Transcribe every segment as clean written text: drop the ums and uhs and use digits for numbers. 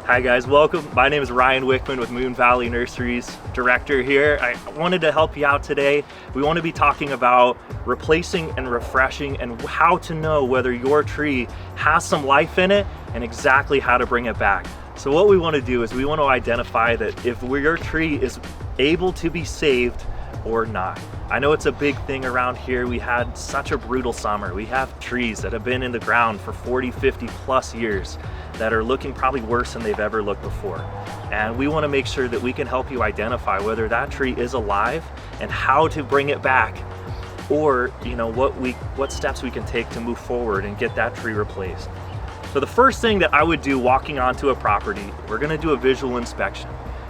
Hi guys, welcome. My name is Ryan Wickman with Moon Valley Nurseries, director here. I wanted to help you out today. We want to be talking about replacing and refreshing and how to know whether your tree has some life in it and exactly how to bring it back. So what we want to do is we want to identify that if your tree is able to be saved or not. I know it's a big thing around here. We had such a brutal summer. We have trees that have been in the ground for 40, 50 plus years that are looking probably worse than they've ever looked before. And we want to make sure that we can help you identify whether that tree is alive and how to bring it back, or what steps we can take to move forward and get that tree replaced. So the first thing that I would do walking onto a property, we're going to do a visual inspection.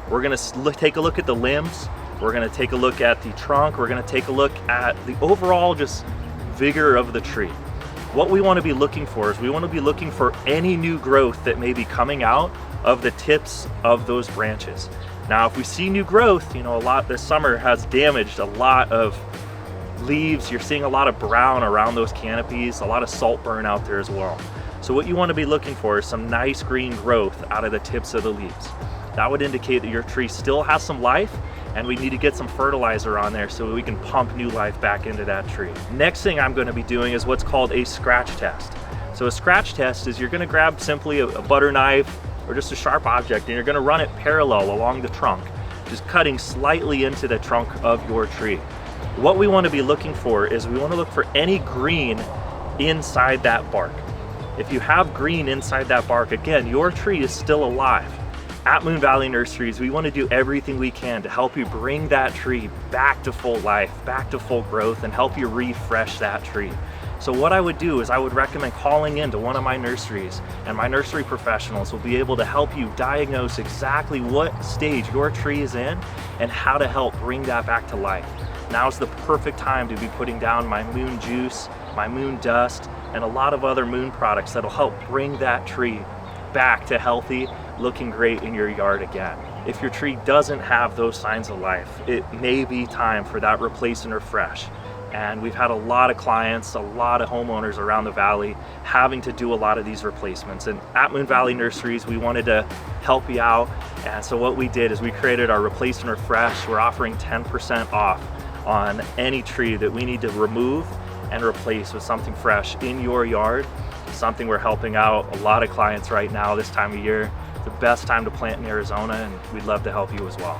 We're going to take a look at the limbs. We're going to take a look at the trunk. We're going to take a look at the overall just vigor of the tree. What we want to be looking for is we want to be looking for any new growth that may be coming out of the tips of those branches. Now, if we see new growth, this summer has damaged a lot of leaves. You're seeing a lot of brown around those canopies, a lot of salt burn out there as well. So what you want to be looking for is some nice green growth out of the tips of the leaves. That would indicate that your tree still has some life, and we need to get some fertilizer on there so we can pump new life back into that tree. Next thing I'm going to be doing is what's called a scratch test. So a scratch test is you're going to grab simply a butter knife or just a sharp object, and you're going to run it parallel along the trunk, just cutting slightly into the trunk of your tree. What we want to be looking for is we want to look for any green inside that bark. If you have green inside that bark, again, your tree is still alive. At Moon Valley Nurseries, we want to do everything we can to help you bring that tree back to full life, back to full growth, and help you refresh that tree. So what I would do is I would recommend calling into one of my nurseries, and my nursery professionals will be able to help you diagnose exactly what stage your tree is in and how to help bring that back to life. Now's the perfect time to be putting down my Moon Juice, my Moon Dust, and a lot of other Moon products that'll help bring that tree back to healthy, looking great in your yard again. If your tree doesn't have those signs of life, it may be time for that replace and refresh. And we've had a lot of clients, a lot of homeowners around the valley having to do a lot of these replacements. And at Moon Valley Nurseries, we wanted to help you out. And so what we did is we created our replace and refresh. We're offering 10% off on any tree that we need to remove and replace with something fresh in your yard. Something we're helping out a lot of clients right now this time of year. The best time to plant in Arizona, and we'd love to help you as well.